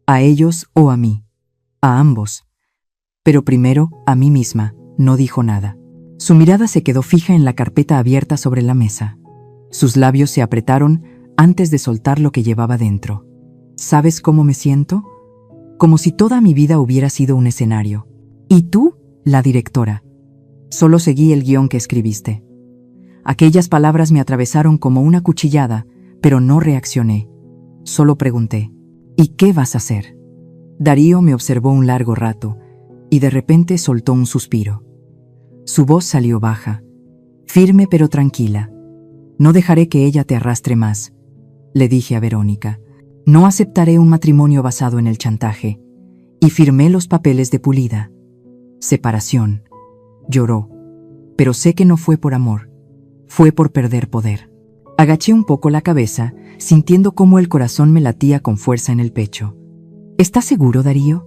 ¿A ellos o a mí?» «A ambos. Pero primero a mí misma», no dijo nada. Su mirada se quedó fija en la carpeta abierta sobre la mesa. Sus labios se apretaron antes de soltar lo que llevaba dentro. «¿Sabes cómo me siento? Como si toda mi vida hubiera sido un escenario. ¿Y tú?», la directora. «Solo seguí el guión que escribiste». Aquellas palabras me atravesaron como una cuchillada, pero no reaccioné. Solo pregunté: «¿Y qué vas a hacer?». Darío me observó un largo rato y de repente soltó un suspiro. Su voz salió baja, firme pero tranquila. «No dejaré que ella te arrastre más», le dije a Verónica. «No aceptaré un matrimonio basado en el chantaje». Y firmé los papeles de Pulida. Separación. Lloró. Pero sé que no fue por amor. Fue por perder poder. Agaché un poco la cabeza, sintiendo cómo el corazón me latía con fuerza en el pecho. «¿Estás seguro, Darío?»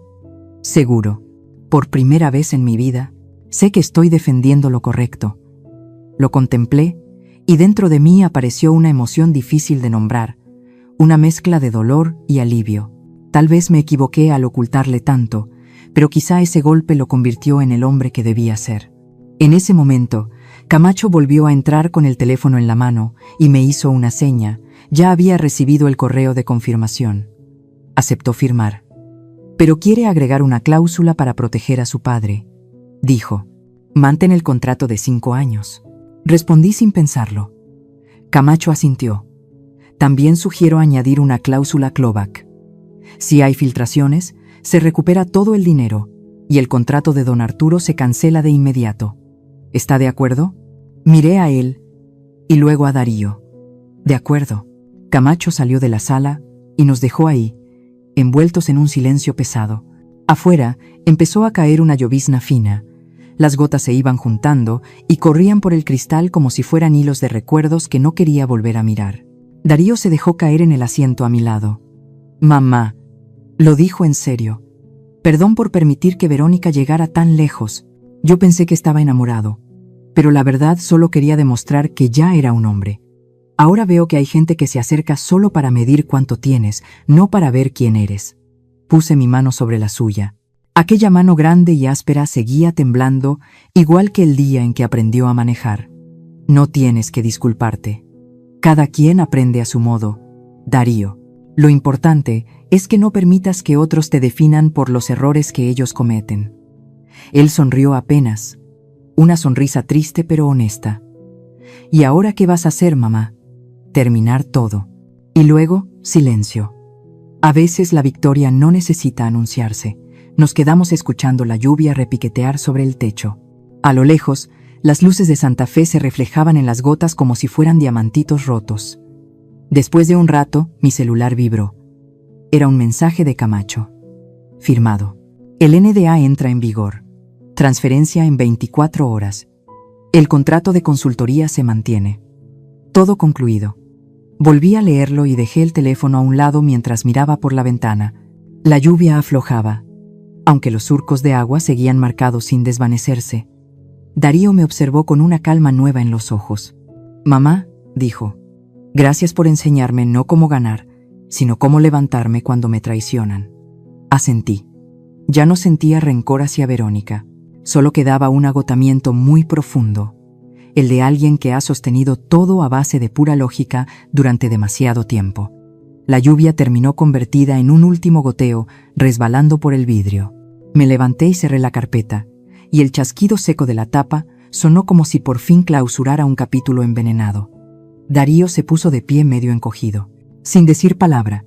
«Seguro. Por primera vez en mi vida, sé que estoy defendiendo lo correcto». Lo contemplé y dentro de mí apareció una emoción difícil de nombrar, una mezcla de dolor y alivio. Tal vez me equivoqué al ocultarle tanto, pero quizá ese golpe lo convirtió en el hombre que debía ser. En ese momento, Camacho volvió a entrar con el teléfono en la mano y me hizo una seña. Ya había recibido el correo de confirmación. Aceptó firmar. «Pero quiere agregar una cláusula para proteger a su padre», dijo. «Mantén el contrato de 5 años». Respondí sin pensarlo. Camacho asintió. También sugiero añadir una cláusula clawback. Si hay filtraciones, se recupera todo el dinero y el contrato de don Arturo se cancela de inmediato. ¿Está de acuerdo? Miré a él y luego a Darío. De acuerdo. Camacho salió de la sala y nos dejó ahí, envueltos en un silencio pesado. Afuera empezó a caer una llovizna fina. Las gotas se iban juntando y corrían por el cristal como si fueran hilos de recuerdos que no quería volver a mirar. Darío se dejó caer en el asiento a mi lado. Mamá, lo dijo en serio. Perdón por permitir que Verónica llegara tan lejos. Yo pensé que estaba enamorado, pero la verdad solo quería demostrar que ya era un hombre. Ahora veo que hay gente que se acerca solo para medir cuánto tienes, no para ver quién eres. Puse mi mano sobre la suya. Aquella mano grande y áspera seguía temblando, igual que el día en que aprendió a manejar. No tienes que disculparte. Cada quien aprende a su modo, Darío. Lo importante es que no permitas que otros te definan por los errores que ellos cometen. Él sonrió apenas, una sonrisa triste pero honesta. ¿Y ahora qué vas a hacer, mamá? Terminar todo. Y luego, silencio. A veces la victoria no necesita anunciarse. Nos quedamos escuchando la lluvia repiquetear sobre el techo. A lo lejos, las luces de Santa Fe se reflejaban en las gotas como si fueran diamantitos rotos. Después de un rato, mi celular vibró. Era un mensaje de Camacho. Firmado. El NDA entra en vigor. Transferencia en 24 horas. El contrato de consultoría se mantiene. Todo concluido. Volví a leerlo y dejé el teléfono a un lado mientras miraba por la ventana. La lluvia aflojaba, aunque los surcos de agua seguían marcados sin desvanecerse. Darío me observó con una calma nueva en los ojos. Mamá, dijo, gracias por enseñarme no cómo ganar, sino cómo levantarme cuando me traicionan. Asentí. Ya no sentía rencor hacia Verónica, solo quedaba un agotamiento muy profundo, el de alguien que ha sostenido todo a base de pura lógica durante demasiado tiempo. La lluvia terminó convertida en un último goteo, resbalando por el vidrio. Me levanté y cerré la carpeta, y el chasquido seco de la tapa sonó como si por fin clausurara un capítulo envenenado. Darío se puso de pie medio encogido, sin decir palabra,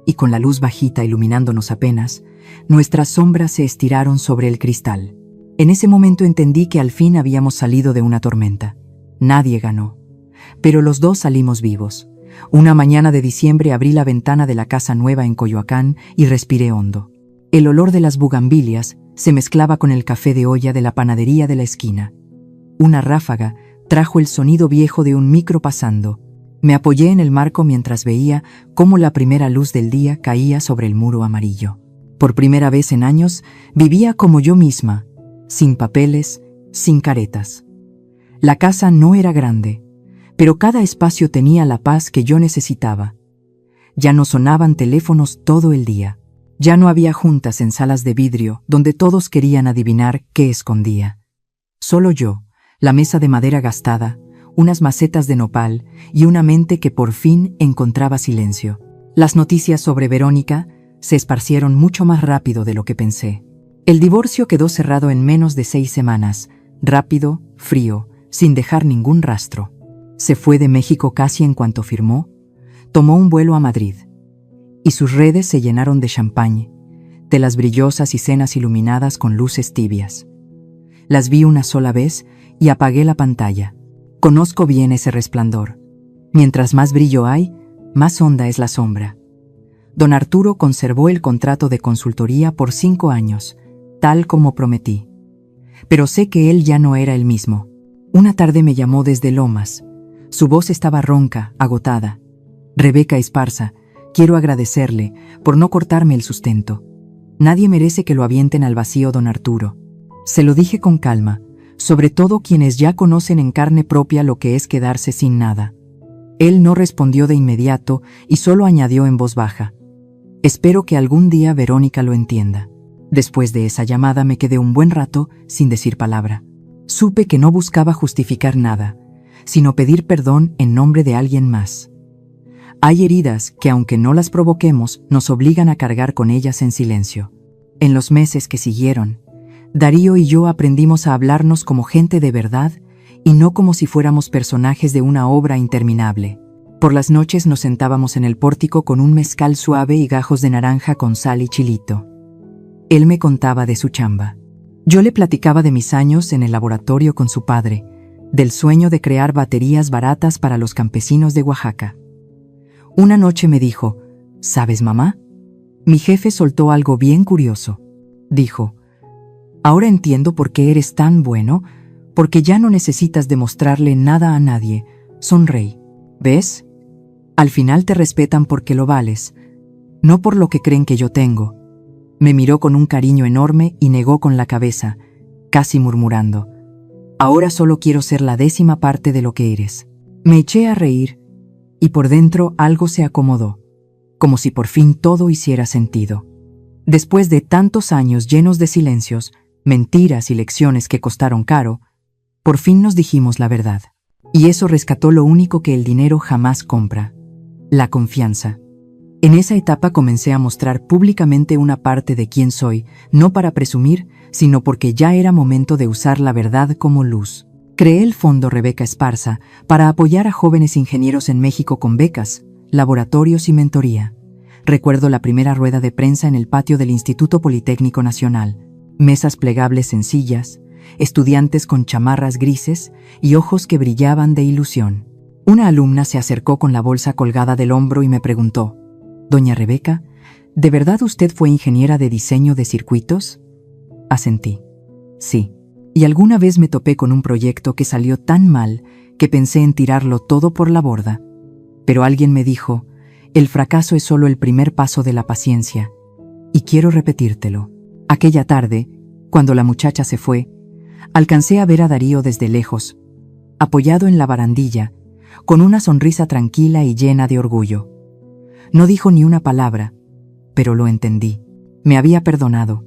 y con la luz bajita iluminándonos apenas, nuestras sombras se estiraron sobre el cristal. En ese momento entendí que al fin habíamos salido de una tormenta. Nadie ganó, pero los dos salimos vivos. Una mañana de diciembre abrí la ventana de la casa nueva en Coyoacán y respiré hondo. El olor de las bugambilias se mezclaba con el café de olla de la panadería de la esquina. Una ráfaga trajo el sonido viejo de un micro pasando. Me apoyé en el marco mientras veía cómo la primera luz del día caía sobre el muro amarillo. Por primera vez en años, vivía como yo misma, sin papeles, sin caretas. La casa no era grande, pero cada espacio tenía la paz que yo necesitaba. Ya no sonaban teléfonos todo el día. Ya no había juntas en salas de vidrio donde todos querían adivinar qué escondía. Solo yo, la mesa de madera gastada, unas macetas de nopal y una mente que por fin encontraba silencio. Las noticias sobre Verónica se esparcieron mucho más rápido de lo que pensé. El divorcio quedó cerrado en menos de 6 semanas, rápido, frío, sin dejar ningún rastro. Se fue de México casi en cuanto firmó, tomó un vuelo a Madrid, y sus redes se llenaron de champán, telas brillosas y cenas iluminadas con luces tibias. Las vi una sola vez y apagué la pantalla. Conozco bien ese resplandor. Mientras más brillo hay, más honda es la sombra. Don Arturo conservó el contrato de consultoría por 5 años, tal como prometí. Pero sé que él ya no era el mismo. Una tarde me llamó desde Lomas. Su voz estaba ronca, agotada. Rebeca Esparza, quiero agradecerle por no cortarme el sustento. Nadie merece que lo avienten al vacío, don Arturo. Se lo dije con calma, sobre todo quienes ya conocen en carne propia lo que es quedarse sin nada. Él no respondió de inmediato y solo añadió en voz baja: espero que algún día Verónica lo entienda. Después de esa llamada me quedé un buen rato sin decir palabra. Supe que no buscaba justificar nada, sino pedir perdón en nombre de alguien más. Hay heridas que, aunque no las provoquemos, nos obligan a cargar con ellas en silencio. En los meses que siguieron, Darío y yo aprendimos a hablarnos como gente de verdad y no como si fuéramos personajes de una obra interminable. Por las noches nos sentábamos en el pórtico con un mezcal suave y gajos de naranja con sal y chilito. Él me contaba de su chamba. Yo le platicaba de mis años en el laboratorio con su padre, del sueño de crear baterías baratas para los campesinos de Oaxaca. Una noche me dijo, ¿sabes, mamá? Mi jefe soltó algo bien curioso. Dijo, ahora entiendo por qué eres tan bueno, porque ya no necesitas demostrarle nada a nadie. Sonreí. ¿Ves? Al final te respetan porque lo vales, no por lo que creen que yo tengo. Me miró con un cariño enorme y negó con la cabeza, casi murmurando, ahora solo quiero ser la 10ª parte de lo que eres. Me eché a reír, y por dentro algo se acomodó, como si por fin todo hiciera sentido. Después de tantos años llenos de silencios, mentiras y lecciones que costaron caro, por fin nos dijimos la verdad. Y eso rescató lo único que el dinero jamás compra: la confianza. En esa etapa comencé a mostrar públicamente una parte de quién soy, no para presumir, sino porque ya era momento de usar la verdad como luz. Creé el Fondo Rebeca Esparza para apoyar a jóvenes ingenieros en México con becas, laboratorios y mentoría. Recuerdo la primera rueda de prensa en el patio del Instituto Politécnico Nacional. Mesas plegables sencillas, estudiantes con chamarras grises y ojos que brillaban de ilusión. Una alumna se acercó con la bolsa colgada del hombro y me preguntó, «Doña Rebeca, ¿de verdad usted fue ingeniera de diseño de circuitos?» Asentí. Sí. Y alguna vez me topé con un proyecto que salió tan mal que pensé en tirarlo todo por la borda. Pero alguien me dijo, el fracaso es solo el primer paso de la paciencia. Y quiero repetírtelo. Aquella tarde, cuando la muchacha se fue, alcancé a ver a Darío desde lejos, apoyado en la barandilla, con una sonrisa tranquila y llena de orgullo. No dijo ni una palabra, pero lo entendí. Me había perdonado.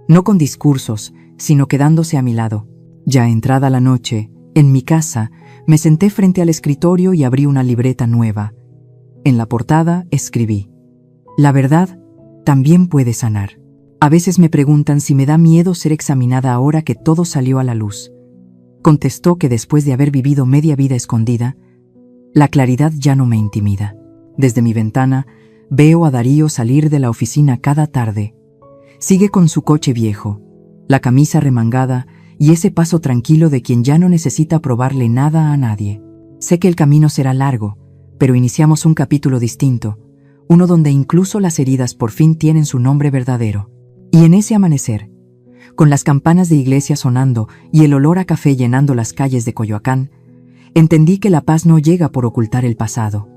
No con discursos, sino quedándose a mi lado. Ya entrada la noche, en mi casa, me senté frente al escritorio y abrí una libreta nueva. En la portada escribí, «La verdad también puede sanar». A veces me preguntan si me da miedo ser examinada ahora que todo salió a la luz. Contestó que después de haber vivido media vida escondida, la claridad ya no me intimida. Desde mi ventana, veo a Darío salir de la oficina cada tarde. Sigue con su coche viejo, la camisa remangada y ese paso tranquilo de quien ya no necesita probarle nada a nadie. Sé que el camino será largo, pero iniciamos un capítulo distinto, uno donde incluso las heridas por fin tienen su nombre verdadero. Y en ese amanecer, con las campanas de iglesia sonando y el olor a café llenando las calles de Coyoacán, entendí que la paz no llega por ocultar el pasado,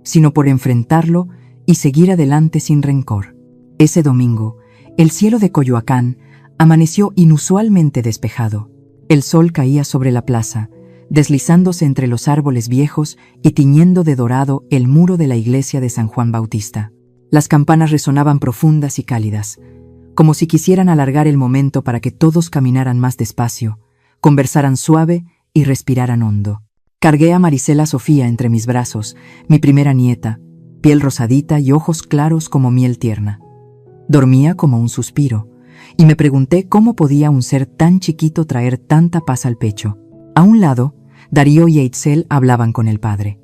sino por enfrentarlo y seguir adelante sin rencor. Ese domingo, el cielo de Coyoacán amaneció inusualmente despejado. El sol caía sobre la plaza, deslizándose entre los árboles viejos y tiñendo de dorado el muro de la iglesia de San Juan Bautista. Las campanas resonaban profundas y cálidas, como si quisieran alargar el momento para que todos caminaran más despacio, conversaran suave y respiraran hondo. Cargué a Marisela Sofía entre mis brazos, mi primera nieta, piel rosadita y ojos claros como miel tierna. Dormía como un suspiro, y me pregunté cómo podía un ser tan chiquito traer tanta paz al pecho. A un lado, Darío y Eitzel hablaban con el padre.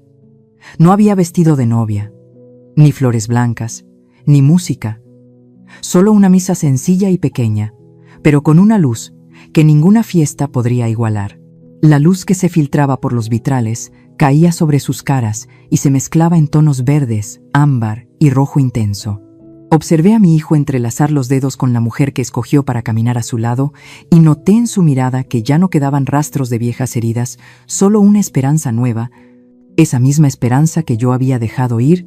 No había vestido de novia, ni flores blancas, ni música. Solo una misa sencilla y pequeña, pero con una luz que ninguna fiesta podría igualar. La luz que se filtraba por los vitrales caía sobre sus caras y se mezclaba en tonos verdes, ámbar y rojo intenso. Observé a mi hijo entrelazar los dedos con la mujer que escogió para caminar a su lado y noté en su mirada que ya no quedaban rastros de viejas heridas, solo una esperanza nueva, esa misma esperanza que yo había dejado ir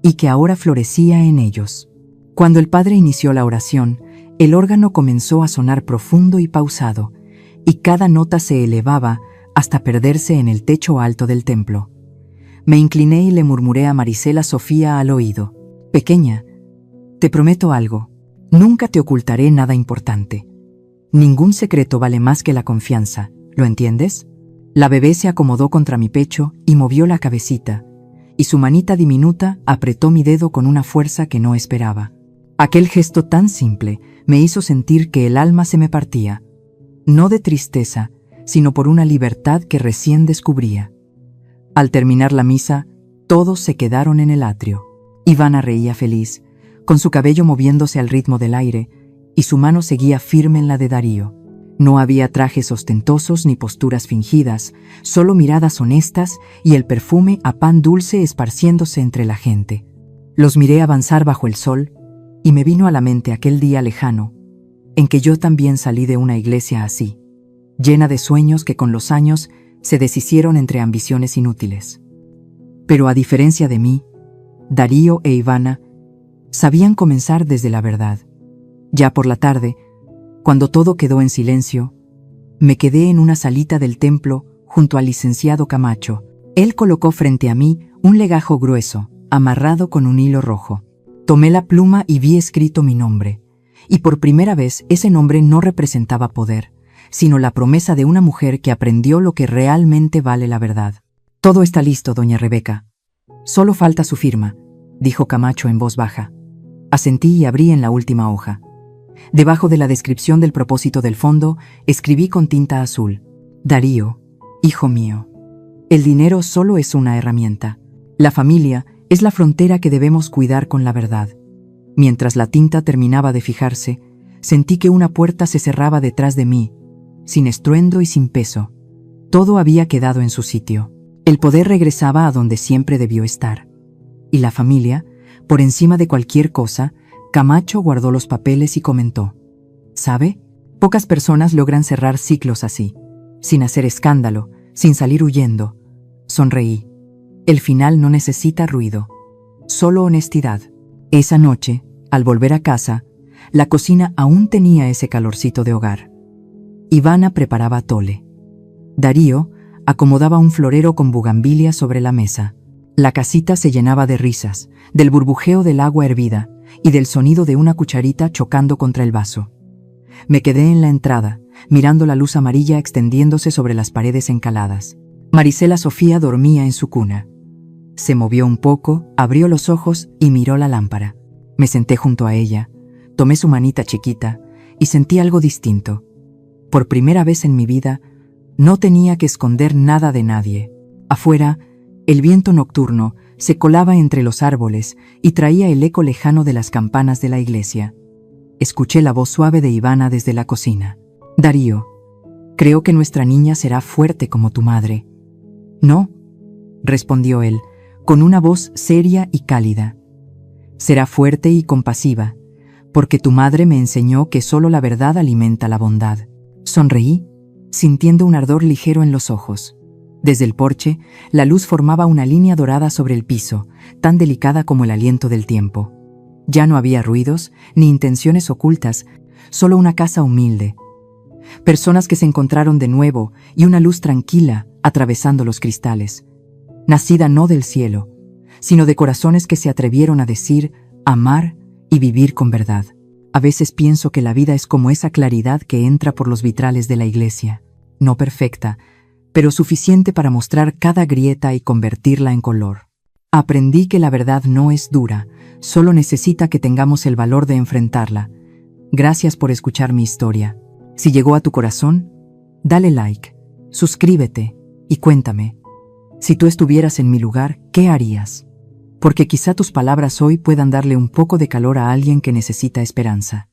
y que ahora florecía en ellos. Cuando el padre inició la oración, el órgano comenzó a sonar profundo y pausado, y cada nota se elevaba hasta perderse en el techo alto del templo. Me incliné y le murmuré a Marisela Sofía al oído, «Pequeña, te prometo algo, nunca te ocultaré nada importante. Ningún secreto vale más que la confianza, ¿lo entiendes?» La bebé se acomodó contra mi pecho y movió la cabecita, y su manita diminuta apretó mi dedo con una fuerza que no esperaba. Aquel gesto tan simple me hizo sentir que el alma se me partía, no de tristeza, sino por una libertad que recién descubría. Al terminar la misa, todos se quedaron en el atrio. Ivana reía feliz, con su cabello moviéndose al ritmo del aire, y su mano seguía firme en la de Darío. No había trajes ostentosos ni posturas fingidas, solo miradas honestas y el perfume a pan dulce esparciéndose entre la gente. Los miré avanzar bajo el sol, y me vino a la mente aquel día lejano, en que yo también salí de una iglesia así, llena de sueños que con los años se deshicieron entre ambiciones inútiles. Pero a diferencia de mí, Darío e Ivana sabían comenzar desde la verdad. Ya por la tarde, cuando todo quedó en silencio, me quedé en una salita del templo junto al licenciado Camacho. Él colocó frente a mí un legajo grueso, amarrado con un hilo rojo. Tomé la pluma y vi escrito mi nombre, y por primera vez ese nombre no representaba poder, sino la promesa de una mujer que aprendió lo que realmente vale la verdad. Todo está listo, doña Rebeca. Solo falta su firma, dijo Camacho en voz baja. Asentí y abrí en la última hoja. Debajo de la descripción del propósito del fondo, escribí con tinta azul: Darío, hijo mío. El dinero solo es una herramienta. La familia es la frontera que debemos cuidar con la verdad. Mientras la tinta terminaba de fijarse, sentí que una puerta se cerraba detrás de mí, sin estruendo y sin peso. Todo había quedado en su sitio. El poder regresaba a donde siempre debió estar. Y la familia, por encima de cualquier cosa, Camacho guardó los papeles y comentó: ¿sabe? Pocas personas logran cerrar ciclos así, sin hacer escándalo, sin salir huyendo. Sonreí. El final no necesita ruido, solo honestidad. Esa noche, al volver a casa, la cocina aún tenía ese calorcito de hogar. Ivana preparaba atole. Darío acomodaba un florero con bugambilia sobre la mesa. La casita se llenaba de risas, del burbujeo del agua hervida y del sonido de una cucharita chocando contra el vaso. Me quedé en la entrada, mirando la luz amarilla extendiéndose sobre las paredes encaladas. Marisela Sofía dormía en su cuna. Se movió un poco, abrió los ojos y miró la lámpara. Me senté junto a ella, tomé su manita chiquita y sentí algo distinto. Por primera vez en mi vida, no tenía que esconder nada de nadie. Afuera, el viento nocturno se colaba entre los árboles y traía el eco lejano de las campanas de la iglesia. Escuché la voz suave de Ivana desde la cocina. Darío, creo que nuestra niña será fuerte como tu madre. No, respondió él, con una voz seria y cálida. Será fuerte y compasiva, porque tu madre me enseñó que solo la verdad alimenta la bondad. Sonreí, sintiendo un ardor ligero en los ojos. Desde el porche, la luz formaba una línea dorada sobre el piso, tan delicada como el aliento del tiempo. Ya no había ruidos, ni intenciones ocultas, solo una casa humilde. Personas que se encontraron de nuevo y una luz tranquila atravesando los cristales. Nacida no del cielo, sino de corazones que se atrevieron a decir, amar y vivir con verdad. A veces pienso que la vida es como esa claridad que entra por los vitrales de la iglesia, no perfecta, pero suficiente para mostrar cada grieta y convertirla en color. Aprendí que la verdad no es dura, solo necesita que tengamos el valor de enfrentarla. Gracias por escuchar mi historia. Si llegó a tu corazón, dale like, suscríbete y cuéntame. Si tú estuvieras en mi lugar, ¿qué harías? Porque quizá tus palabras hoy puedan darle un poco de calor a alguien que necesita esperanza.